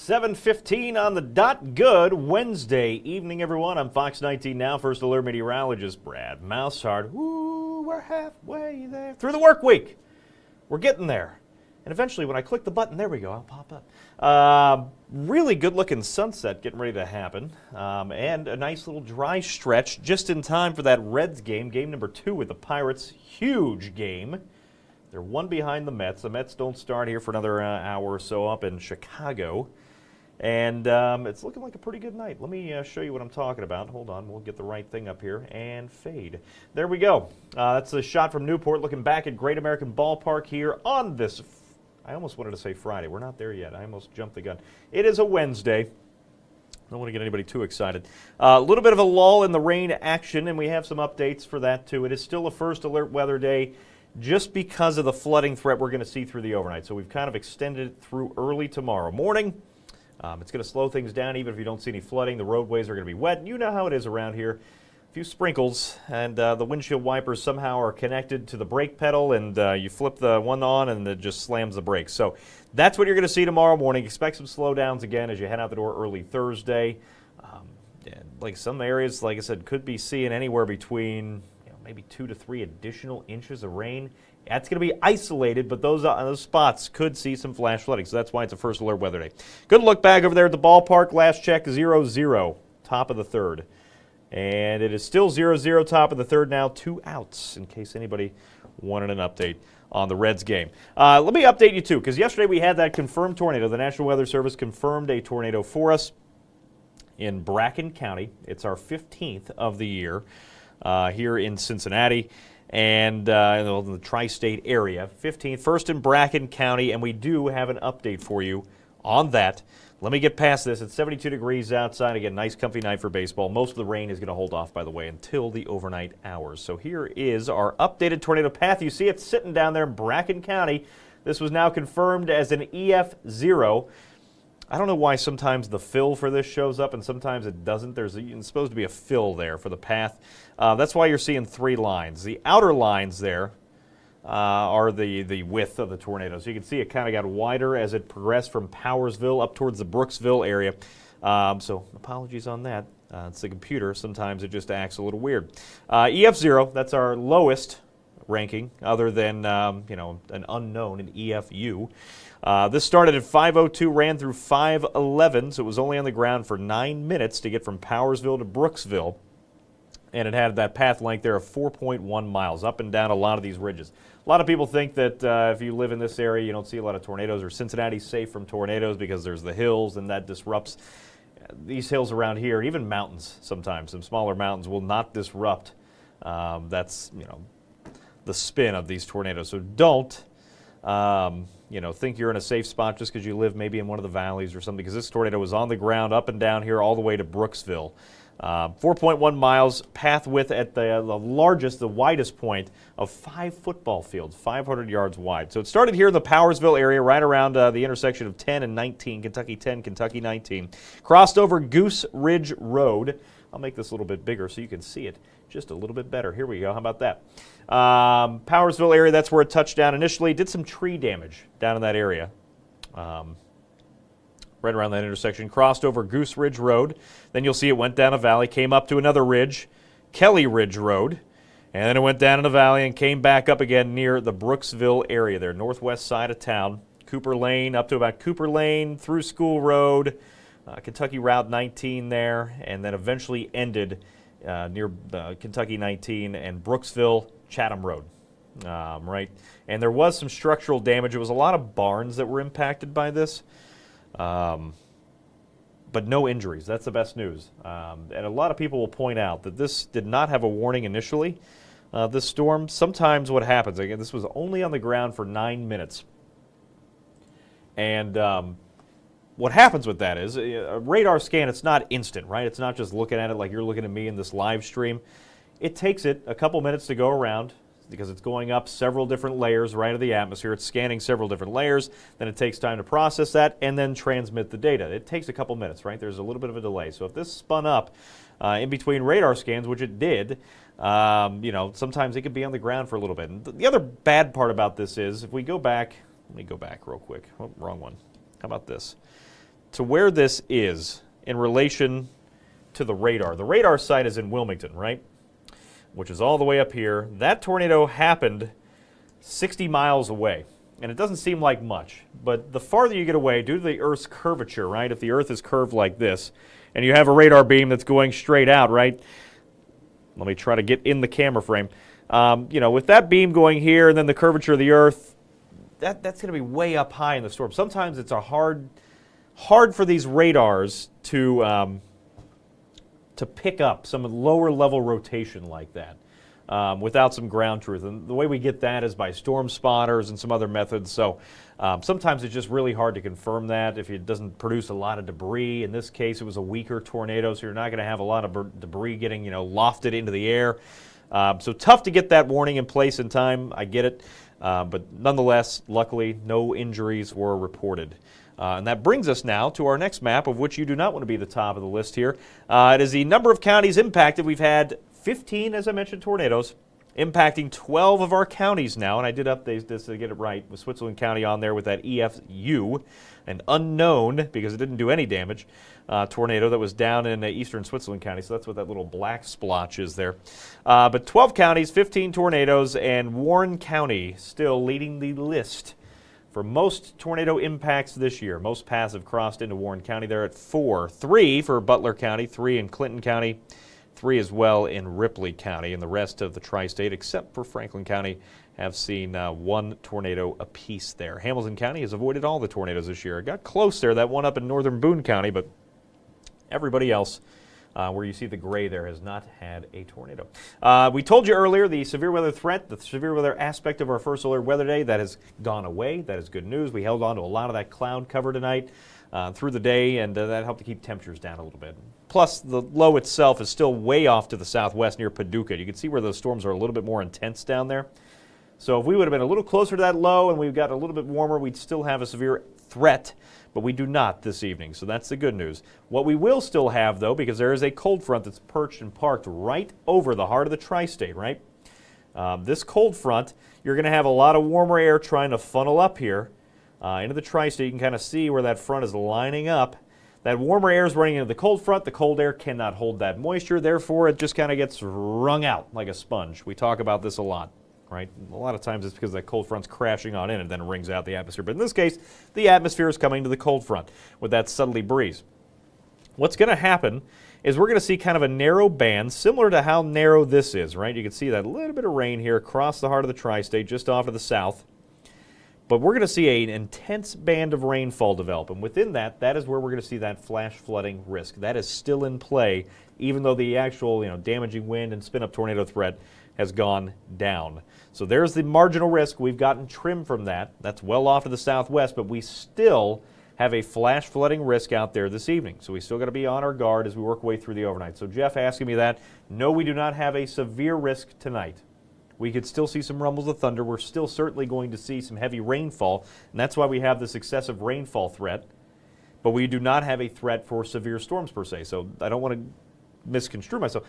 7:15 on the dot. Good Wednesday evening, everyone. I'm Fox 19 Now, First Alert Meteorologist Brad Maushart. Woo, we're halfway there. Through the work week. We're getting there. And eventually, when I click the button, there we go, I'll pop up. Really good-looking sunset getting ready to happen. And a nice little dry stretch just in time for that Reds game, game number 2 with the Pirates. Huge game. They're one behind the Mets. The Mets don't start here for another hour or so up in Chicago. And it's looking like a pretty good night. Let me show you what I'm talking about. Hold on, we'll get the right thing up here and fade. There we go. That's a shot from Newport looking back at Great American Ballpark here on this, I almost wanted to say Friday. We're not there yet. I almost jumped the gun. It is a Wednesday. Don't want to get anybody too excited. A little bit of a lull in the rain action, and we have some updates for that too. It is still a first alert weather day, just because of the flooding threat we're going to see through the overnight. So we've kind of extended it through early tomorrow morning. It's going to slow things down even if you don't see any flooding. The roadways are going to be wet. You know how it is around here. A few sprinkles, and the windshield wipers somehow are connected to the brake pedal, and you flip the one on and it just slams the brakes. So that's what you're going to see tomorrow morning. Expect some slowdowns again as you head out the door early Thursday. Like some areas, like I said, could be seeing anywhere between maybe 2 to 3 additional inches of rain. That's going to be isolated, but those spots could see some flash flooding, so that's why it's a first alert weather day. Good look back over there at the ballpark. Last check, 0-0, top of the third. And it is still 0-0, top of the third now, 2 outs, in case anybody wanted an update on the Reds game. Let me update you, too, because yesterday we had that confirmed tornado. The National Weather Service confirmed a tornado for us in Bracken County. It's our 15th of the year here in Cincinnati and in the tri-state area. 15th, first in Bracken County, and we do have an update for you on that. Let me get past this. It's 72 degrees outside. Again, nice comfy night for baseball. Most of the rain is going to hold off, by the way, until the overnight hours. So here is our updated tornado path. You see it sitting down there in Bracken County. This was now confirmed as an EF0. I don't know why sometimes the fill for this shows up and sometimes it doesn't. It's supposed to be a fill there for the path. That's why you're seeing 3 lines. The outer lines there are the width of the tornado. So you can see it kind of got wider as it progressed from Powersville up towards the Brooksville area. So apologies on that. It's the computer. Sometimes it just acts a little weird. EF0, that's our lowest ranking other than an unknown, an EFU. This started at 5:02, ran through 5:11, so it was only on the ground for 9 minutes to get from Powersville to Brooksville. And it had that path length there of 4.1 miles up and down a lot of these ridges. A lot of people think that if you live in this area, you don't see a lot of tornadoes, or Cincinnati's safe from tornadoes because there's the hills and that disrupts. These hills around here, even mountains sometimes, some smaller mountains will not disrupt. That's, the spin of these tornadoes. So don't, think you're in a safe spot just because you live maybe in one of the valleys or something, because this tornado was on the ground up and down here all the way to Brooksville. 4.1 miles, path width at the largest, the widest point of 5 football fields, 500 yards wide. So it started here in the Powersville area, right around the intersection of 10 and 19, Kentucky 10, Kentucky 19. Crossed over Goose Ridge Road. I'll make this a little bit bigger so you can see it just a little bit better. Here we go. How about that? Powersville area, that's where it touched down initially. Did some tree damage down in that area. Right around that intersection, crossed over Goose Ridge Road. Then you'll see it went down a valley, came up to another ridge, Kelly Ridge Road, and then it went down in a valley and came back up again near the Brooksville area there, northwest side of town. Cooper Lane, up to about Cooper Lane, through School Road, Kentucky Route 19 there, and then eventually ended near Kentucky 19 and Brooksville, Chatham Road. Right, and there was some structural damage. It was a lot of barns that were impacted by this. But no injuries. That's the best news. And a lot of people will point out that this did not have a warning initially, this storm. Sometimes what happens, again, this was only on the ground for 9 minutes. And what happens with that is a radar scan, it's not instant, right? It's not just looking at it like you're looking at me in this live stream. It takes it a couple minutes to go around, because it's going up several different layers right of the atmosphere. It's scanning several different layers. Then it takes time to process that and then transmit the data. It takes a couple minutes, right? There's a little bit of a delay. So if this spun up in between radar scans, which it did, sometimes it could be on the ground for a little bit. And the other bad part about this is, if we go back, let me go back real quick. Oh, wrong one. How about this? to where this is in relation to the radar. The radar site is in Wilmington, right? Which is all the way up here. That tornado happened 60 miles away. And it doesn't seem like much, but the farther you get away, due to the Earth's curvature, right? If the Earth is curved like this, and you have a radar beam that's going straight out, right? Let me try to get in the camera frame. With that beam going here and then the curvature of the Earth, that's going to be way up high in the storm. Sometimes it's hard for these radars to pick up some lower level rotation like that. Without some ground truth. And the way we get that is by storm spotters and some other methods. So sometimes it's just really hard to confirm that if it doesn't produce a lot of debris. In this case, it was a weaker tornado, so you're not going to have a lot of debris getting, lofted into the air. So tough to get that warning in place in time. I get it. But nonetheless, luckily, no injuries were reported. And that brings us now to our next map, of which you do not want to be the top of the list here. It is the number of counties impacted. We've had 15, as I mentioned, tornadoes impacting 12 of our counties now, and I did update this to get it right, with Switzerland County on there with that EFU, an unknown, because it didn't do any damage, tornado that was down in eastern Switzerland County, so that's what that little black splotch is there. But 12 counties, 15 tornadoes, and Warren County still leading the list for most tornado impacts this year. Most paths have crossed into Warren County. They're at 4. 3 for Butler County, 3 in Clinton County, 3 as well in Ripley County, and the rest of the tri-state, except for Franklin County, have seen 1 tornado apiece there. Hamilton County has avoided all the tornadoes this year. It got close there, that one up in northern Boone County, but everybody else, where you see the gray there, has not had a tornado. We told you earlier the severe weather threat, the severe weather aspect of our first alert weather day, that has gone away. That is good news. We held on to a lot of that cloud cover tonight through the day, and that helped to keep temperatures down a little bit. Plus, the low itself is still way off to the southwest near Paducah. You can see where those storms are a little bit more intense down there. So if we would have been a little closer to that low and we got a little bit warmer, we'd still have a severe threat, but we do not this evening. So that's the good news. What we will still have, though, because there is a cold front that's perched and parked right over the heart of the tri-state, right? This cold front, you're going to have a lot of warmer air trying to funnel up here into the tri-state. You can kind of see where that front is lining up. That warmer air is running into the cold front. The cold air cannot hold that moisture. Therefore, it just kind of gets wrung out like a sponge. We talk about this a lot, right? A lot of times it's because that cold front's crashing on in and then it wrings out the atmosphere. But in this case, the atmosphere is coming to the cold front with that southerly breeze. What's going to happen is we're going to see kind of a narrow band, similar to how narrow this is, right? You can see that little bit of rain here across the heart of the tri-state, just off to the south. But we're going to see an intense band of rainfall develop, and within that, that is where we're going to see that flash flooding risk. That is still in play, even though the actual damaging wind and spin-up tornado threat has gone down. So there's the marginal risk. We've gotten trim from that. That's well off to the southwest, but we still have a flash flooding risk out there this evening. So we still got to be on our guard as we work our way through the overnight. So Jeff asking me that. No, we do not have a severe risk tonight. We could still see some rumbles of thunder. We're still certainly going to see some heavy rainfall, and that's why we have this excessive rainfall threat. But we do not have a threat for severe storms per se, so I don't want to misconstrue myself.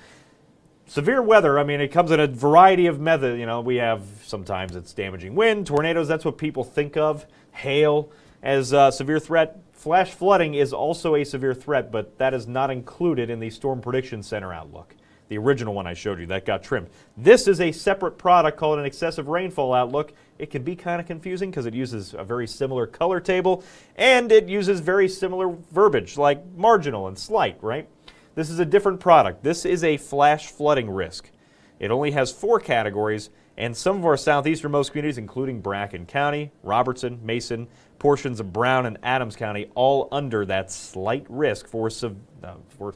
Severe weather, I mean, it comes in a variety of methods. We have sometimes it's damaging wind, tornadoes, that's what people think of, hail as a severe threat. Flash flooding is also a severe threat, but that is not included in the Storm Prediction Center outlook. The original one I showed you, that got trimmed. This is a separate product called an excessive rainfall outlook. It can be kind of confusing because it uses a very similar color table and it uses very similar verbiage like marginal and slight, right? This is a different product. This is a flash flooding risk. It only has 4 categories, and some of our southeasternmost communities, including Bracken County, Robertson, Mason, portions of Brown and Adams County, all under that slight risk for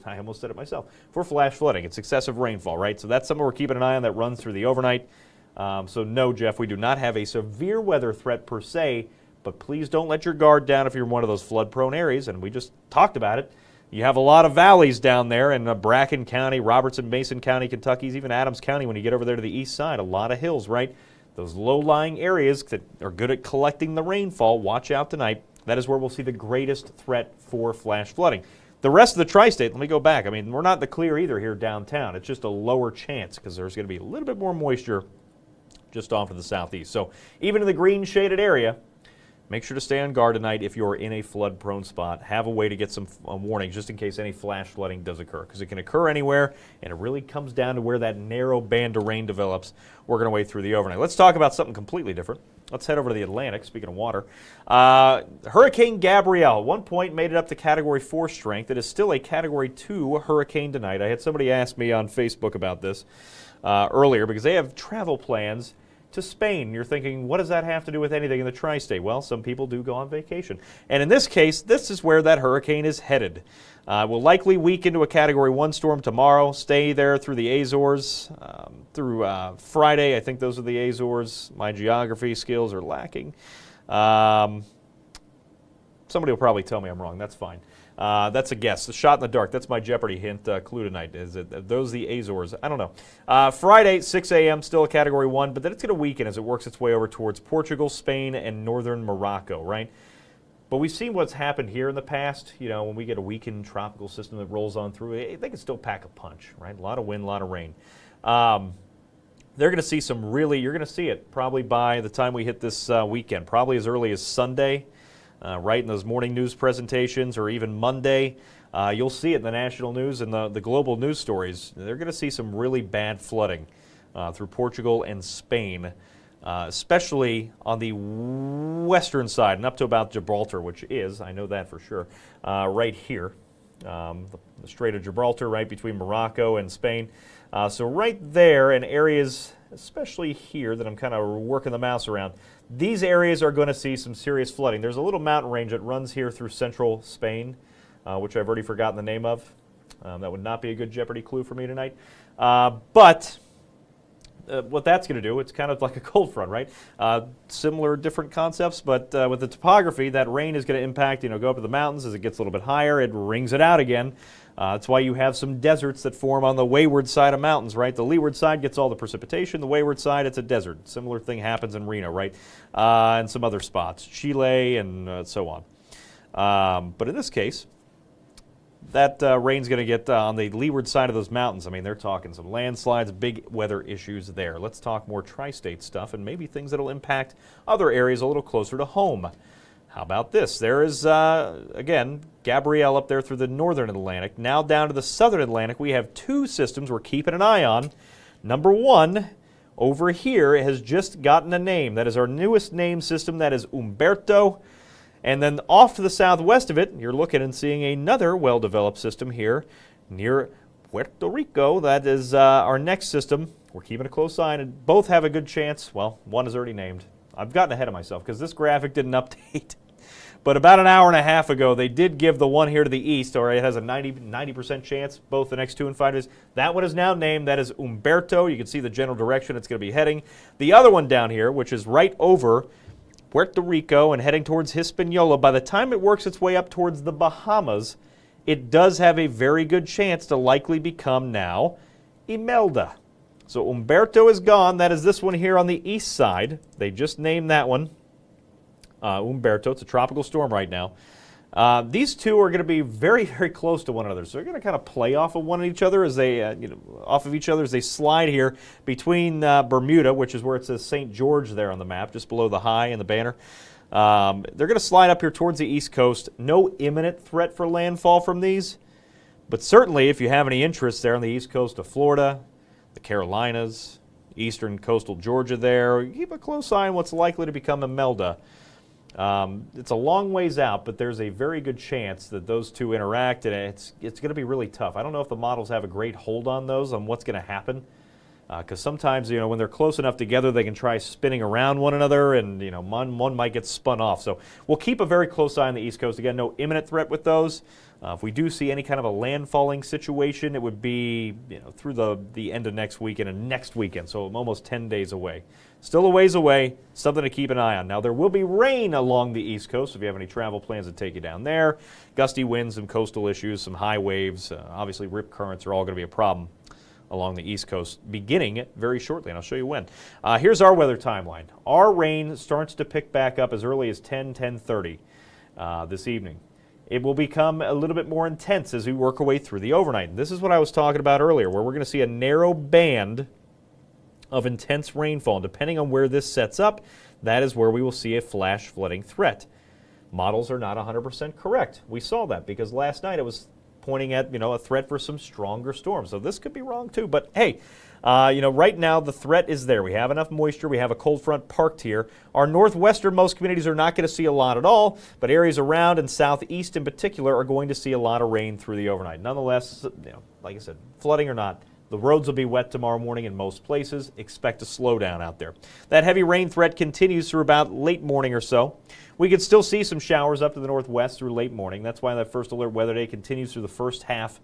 I almost said it myself, for flash flooding. It's excessive rainfall, right? So that's something we're keeping an eye on that runs through the overnight. So no, Jeff, we do not have a severe weather threat per se, but please don't let your guard down if you're in one of those flood-prone areas, and we just talked about it. You have a lot of valleys down there in Bracken County, Robertson, Mason County, Kentucky, even Adams County when you get over there to the east side. A lot of hills, right? Those low-lying areas that are good at collecting the rainfall, watch out tonight. That is where we'll see the greatest threat for flash flooding. The rest of the tri-state, let me go back. I mean, we're not in the clear either here downtown. It's just a lower chance because there's going to be a little bit more moisture just off to the southeast. So even in the green shaded area, Make sure to stay on guard tonight if you're in a flood-prone spot. Have a way to get some warnings just in case any flash flooding does occur, because it can occur anywhere, and it really comes down to where that narrow band of rain develops working our way through the overnight. Let's talk about something completely different. Let's head over to the Atlantic, speaking of water. Hurricane Gabrielle, at one point made it up to Category 4 strength. It is still a Category 2 hurricane tonight. I had somebody ask me on Facebook about this earlier because they have travel plans to Spain. You're thinking, what does that have to do with anything in the tri-state? Well, some people do go on vacation. And in this case, this is where that hurricane is headed. Will likely weaken into a Category 1 storm tomorrow, stay there through the Azores, through Friday. I think those are the Azores. My geography skills are lacking. Somebody will probably tell me I'm wrong. That's fine. That's a guess. A shot in the dark. That's my Jeopardy hint clue tonight. Is it those the Azores? I don't know. Friday, 6 a.m., still a Category 1, but then it's going to weaken as it works its way over towards Portugal, Spain, and northern Morocco, right? But we've seen what's happened here in the past. You know, when we get a weakened tropical system that rolls on through, they can still pack a punch, right? A lot of wind, a lot of rain. They're going to see some really, you're going to see it probably by the time we hit this weekend, probably as early as Sunday. Right in those morning news presentations, or even Monday. You'll see it in the national news and the global news stories. They're going to see some really bad flooding through Portugal and Spain, especially on the western side and up to about Gibraltar, which is, I know that for sure, right here. The Strait of Gibraltar, right between Morocco and Spain. So right there, and areas, especially here, that I'm kind of working the mouse around, these areas are going to see some serious flooding. There's a little mountain range that runs here through central Spain, which I've already forgotten the name of. That would not be a good Jeopardy clue for me tonight. But what that's going to do, it's kind of like a cold front, right? Similar, different concepts, but with the topography, that rain is going to impact, go up to the mountains. As it gets a little bit higher, it wrings it out again. That's why you have some deserts that form on the wayward side of mountains, right? The leeward side gets all the precipitation. The wayward side, it's a desert. Similar thing happens in Reno, right? And some other spots, Chile and so on. But in this case, that rain's going to get on the leeward side of those mountains. I mean, they're talking some landslides, big weather issues there. Let's talk more tri-state stuff and maybe things that will impact other areas a little closer to home. How about this? There is, again, Gabrielle up there through the northern Atlantic. Now down to the southern Atlantic, we have two systems we're keeping an eye on. Number one, over here, has just gotten a name. That is our newest name system. That is Umberto. And then off to the southwest of it, you're looking and seeing another well-developed system here near Puerto Rico. That is our next system. We're keeping a close eye on it. Both have a good chance. Well, one is already named. I've gotten ahead of myself because this graphic didn't update. But about an hour and a half ago, they did give the one here to the east, or it has a 90% chance, both the next 2 and 5 days. That one is now named. That is Umberto. You can see the general direction it's going to be heading. The other one down here, which is right over Puerto Rico and heading towards Hispaniola, by the time it works its way up towards the Bahamas, it does have a very good chance to likely become now Imelda. So Umberto is gone. That is this one here on the east side. They just named that one Umberto. It's a tropical storm right now. These two are going to be very, very close to one another. So they're going to kind of play off of one each other as they, off of each other as they slide here between Bermuda, which is where it says St. George there on the map, just below the high and the banner. They're going to slide up here towards the east coast. No imminent threat for landfall from these, but certainly if you have any interest there on the east coast of Florida, the Carolinas, eastern coastal Georgia there, keep a close eye on what's likely to become Imelda. It's a long ways out, but there's a very good chance that those two interact, and it's going to be really tough. I don't know if the models have a great hold on those, on what's going to happen, because sometimes, when they're close enough together, they can try spinning around one another, and, one might get spun off. So we'll keep a very close eye on the East Coast. Again, no imminent threat with those. If we do see any kind of a landfalling situation, it would be, through the end of next weekend and next weekend, so almost 10 days away. Still a ways away, something to keep an eye on. Now, there will be rain along the East Coast if you have any travel plans to take you down there. Gusty winds, some coastal issues, some high waves. Obviously, rip currents are all going to be a problem along the East Coast, beginning very shortly, and I'll show you when. Here's our weather timeline. Our rain starts to pick back up as early as 10:30 this evening. It will become a little bit more intense as we work our way through the overnight. And this is what I was talking about earlier, where we're going to see a narrow band of intense rainfall. And depending on where this sets up, that is where we will see a flash flooding threat. Models are not 100% correct. We saw that because last night it was pointing at, a threat for some stronger storms. So this could be wrong too. But hey, right now the threat is there. We have enough moisture. We have a cold front parked here. Our northwesternmost communities are not going to see a lot at all, but areas around and southeast in particular are going to see a lot of rain through the overnight. Nonetheless, like I said, flooding or not, the roads will be wet tomorrow morning in most places. Expect a slowdown out there. That heavy rain threat continues through about late morning or so. We could still see some showers up to the northwest through late morning. That's why that first alert weather day continues through the first half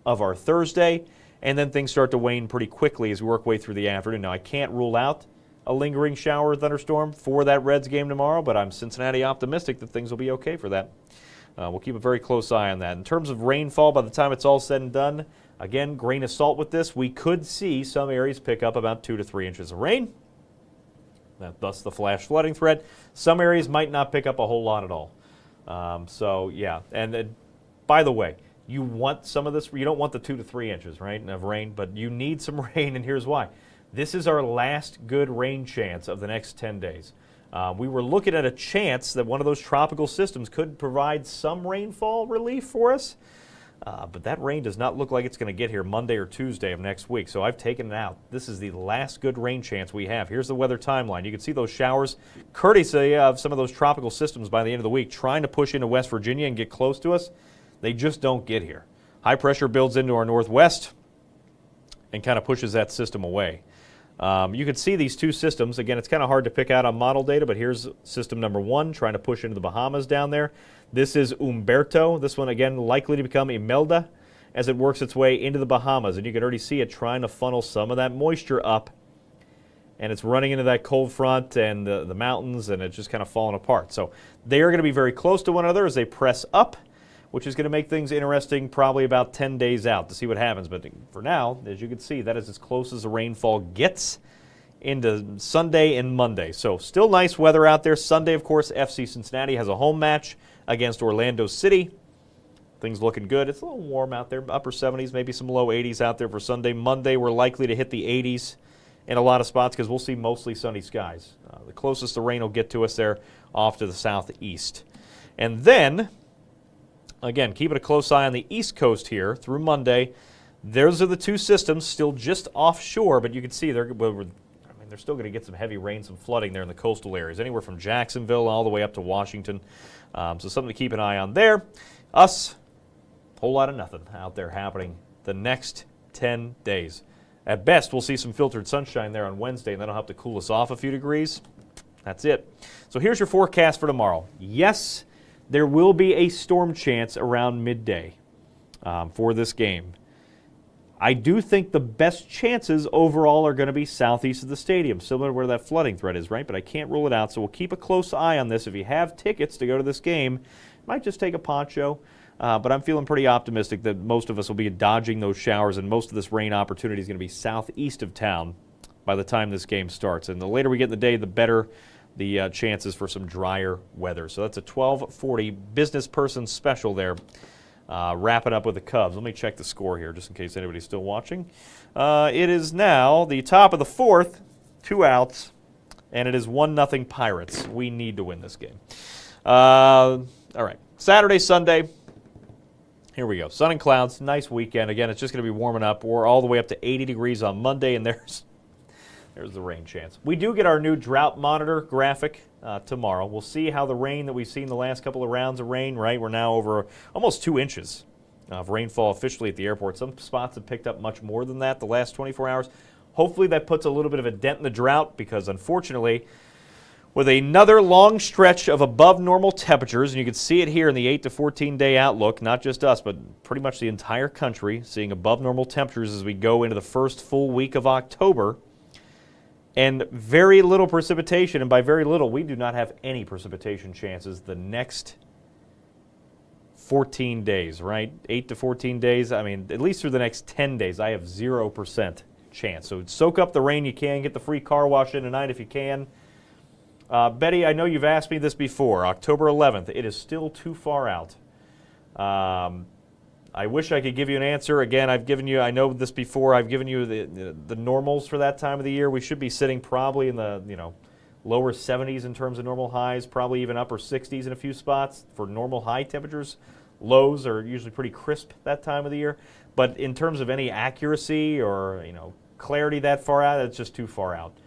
of our Thursday. And then things start to wane pretty quickly as we work way through the afternoon. Now, I can't rule out a lingering shower or thunderstorm for that Reds game tomorrow, but I'm Cincinnati optimistic that things will be okay for that. We'll keep a very close eye on that. In terms of rainfall, by the time it's all said and done, again, grain of salt with this, we could see some areas pick up about 2 to 3 inches of rain. Thus the flash flooding threat. Some areas might not pick up a whole lot at all. Yeah. And by the way, you want some of this. You don't want the 2 to 3 inches, right, of rain, but you need some rain, and here's why. This is our last good rain chance of the next 10 days. We were looking at a chance that one of those tropical systems could provide some rainfall relief for us. But that rain does not look like it's going to get here Monday or Tuesday of next week, so I've taken it out. This is the last good rain chance we have. Here's the weather timeline. You can see those showers, courtesy of some of those tropical systems by the end of the week, trying to push into West Virginia and get close to us. They just don't get here. High pressure builds into our northwest and kind of pushes that system away. You can see these two systems. Again, it's kind of hard to pick out on model data, but here's system number 1 trying to push into the Bahamas down there. This is Umberto. This one, again, likely to become Imelda as it works its way into the Bahamas. And you can already see it trying to funnel some of that moisture up. And it's running into that cold front and the mountains, and it's just kind of falling apart. So they are going to be very close to one another as they press up, which is going to make things interesting probably about 10 days out to see what happens. But for now, as you can see, that is as close as the rainfall gets into Sunday and Monday. So still nice weather out there. Sunday, of course, FC Cincinnati has a home match against Orlando City. Things looking good. It's a little warm out there, upper 70s, maybe some low 80s out there for Sunday. Monday, we're likely to hit the 80s in a lot of spots because we'll see mostly sunny skies. The closest the rain will get to us there off to the southeast. And then, again, keeping a close eye on the East Coast here through Monday. Those are the two systems still just offshore, but you can see they're still going to get some heavy rain, some flooding there in the coastal areas, anywhere from Jacksonville all the way up to Washington. So something to keep an eye on there. Us, whole lot of nothing out there happening the next 10 days. At best, we'll see some filtered sunshine there on Wednesday, and that'll help to cool us off a few degrees. That's it. So here's your forecast for tomorrow. Yes, there will be a storm chance around midday for this game. I do think the best chances overall are going to be southeast of the stadium, similar to where that flooding threat is, right? But I can't rule it out, so we'll keep a close eye on this. If you have tickets to go to this game, might just take a poncho. But I'm feeling pretty optimistic that most of us will be dodging those showers, and most of this rain opportunity is going to be southeast of town by the time this game starts. And the later we get in the day, the better the chances for some drier weather. So that's a 12:40 business person special there, wrapping up with the Cubs. Let me check the score here just in case anybody's still watching. It is now the top of the 4th, 2 outs, and it is 1-0 Pirates. We need to win this game. All right, Saturday, Sunday. Here we go. Sun and clouds. Nice weekend. Again, it's just going to be warming up. We're all the way up to 80 degrees on Monday, and there's the rain chance. We do get our new drought monitor graphic tomorrow. We'll see how the rain that we've seen the last couple of rounds of rain, right? We're now over almost 2 inches of rainfall officially at the airport. Some spots have picked up much more than that the last 24 hours. Hopefully that puts a little bit of a dent in the drought because, unfortunately, with another long stretch of above normal temperatures, and you can see it here in the 8 to 14-day outlook, not just us, but pretty much the entire country, seeing above normal temperatures as we go into the first full week of October, and very little precipitation, and by very little, we do not have any precipitation chances the next 14 days, right? 8 to 14 days, I mean, at least through the next 10 days, I have 0% chance. So soak up the rain you can, get the free car wash in tonight if you can. Betty, I know you've asked me this before. October 11th, it is still too far out. I wish I could give you an answer. Again, I've given you, I know this before, I've given you the normals for that time of the year. We should be sitting probably in the, lower 70s in terms of normal highs, probably even upper 60s in a few spots for normal high temperatures. Lows are usually pretty crisp that time of the year. But in terms of any accuracy or, clarity that far out, it's just too far out.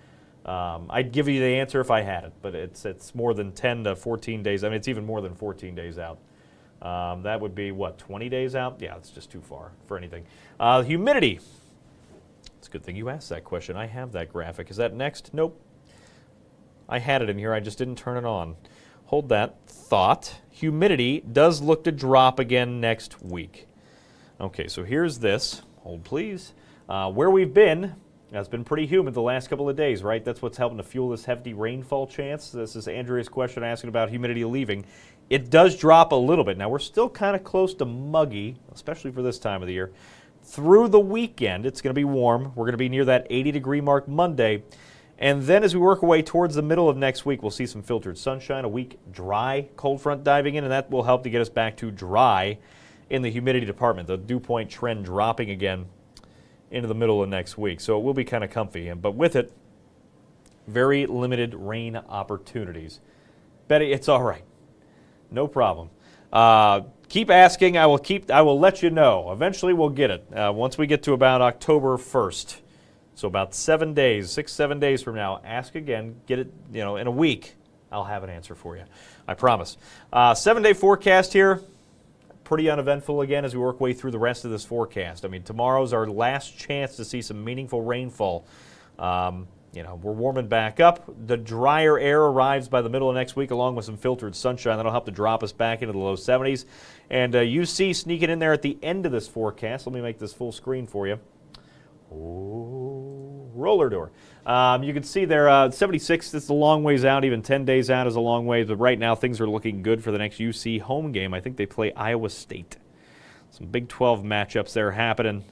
I'd give you the answer if I had it, but it's more than 10 to 14 days. I mean, it's even more than 14 days out. That would be, 20 days out? Yeah, it's just too far for anything. Humidity. It's a good thing you asked that question. I have that graphic. Is that next? Nope. I had it in here. I just didn't turn it on. Hold that thought. Humidity does look to drop again next week. Okay, so here's this. Hold, please. Where we've been, it's been pretty humid the last couple of days, right? That's what's helping to fuel this hefty rainfall chance. This is Andrea's question asking about humidity leaving. It does drop a little bit. Now, we're still kind of close to muggy, especially for this time of the year. Through the weekend, it's going to be warm. We're going to be near that 80-degree mark Monday. And then as we work our way towards the middle of next week, we'll see some filtered sunshine, a weak, dry cold front diving in, and that will help to get us back to dry in the humidity department. The dew point trend dropping again into the middle of next week. So it will be kind of comfy. But with it, very limited rain opportunities. Betty, it's all right. No problem. Keep asking. I will let you know. Eventually we'll get it. Once we get to about October 1st. So about 7 days, 6-7 days from now, ask again, get it, in a week, I'll have an answer for you. I promise. 7-day forecast here, pretty uneventful again as we work way through the rest of this forecast. I mean, tomorrow's our last chance to see some meaningful rainfall. We're warming back up. The drier air arrives by the middle of next week along with some filtered sunshine. That'll help to drop us back into the low 70s. And UC sneaking in there at the end of this forecast. Let me make this full screen for you. Oh, roller door. You can see there, 76, it's a long ways out. Even 10 days out is a long ways. But right now, things are looking good for the next UC home game. I think they play Iowa State. Some Big 12 matchups there happening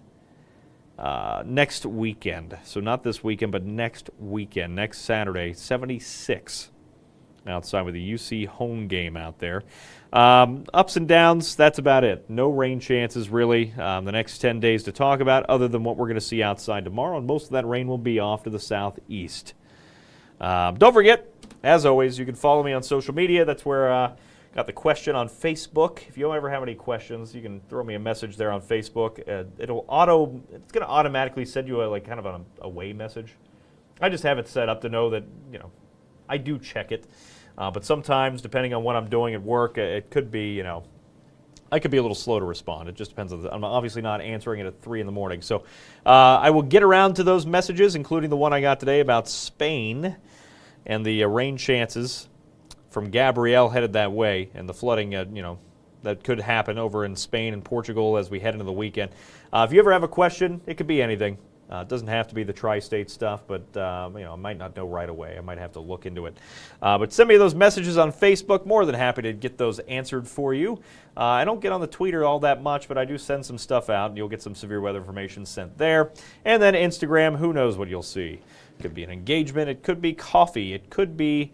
next weekend. So not this weekend, but next weekend, next Saturday, 76 outside with the UC home game out there. Ups and downs, that's about it. No rain chances, really, the next 10 days to talk about, other than what we're going to see outside tomorrow, and most of that rain will be off to the southeast. Don't forget, as always, you can follow me on social media. That's where I got the question on Facebook. If you ever have any questions, you can throw me a message there on Facebook. It's going to automatically send you a kind of an away message. I just have it set up to know that, I do check it. But sometimes, depending on what I'm doing at work, it could be, I could be a little slow to respond. It just depends on I'm obviously not answering it at 3 in the morning. So I will get around to those messages, including the one I got today about Spain and the rain chances from Gabrielle headed that way and the flooding, that could happen over in Spain and Portugal as we head into the weekend. If you ever have a question, it could be anything. It doesn't have to be the tri-state stuff, but I might not know right away. I might have to look into it. But send me those messages on Facebook. More than happy to get those answered for you. I don't get on the Twitter all that much, but I do send some stuff out, and you'll get some severe weather information sent there. And then Instagram, who knows what you'll see. It could be an engagement. It could be coffee. It could be,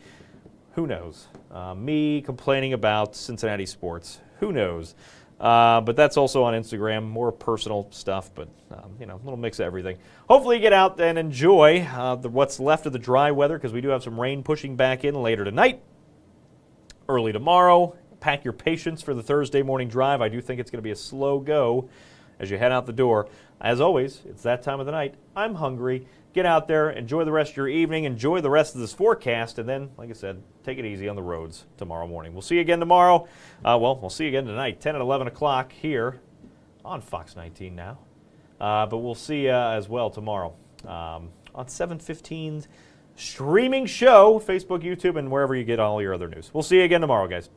who knows, me complaining about Cincinnati sports. Who knows? But that's also on Instagram, more personal stuff, but, a little mix of everything. Hopefully you get out and enjoy what's left of the dry weather, because we do have some rain pushing back in later tonight, early tomorrow. Pack your patience for the Thursday morning drive. I do think it's going to be a slow go as you head out the door. As always, it's that time of the night. I'm hungry. Get out there, enjoy the rest of your evening, enjoy the rest of this forecast, and then, like I said, take it easy on the roads tomorrow morning. We'll see you again tomorrow. We'll see you again tonight, 10 and 11 o'clock here on Fox 19 now. But we'll see you as well tomorrow on 7:15's streaming show, Facebook, YouTube, and wherever you get all your other news. We'll see you again tomorrow, guys.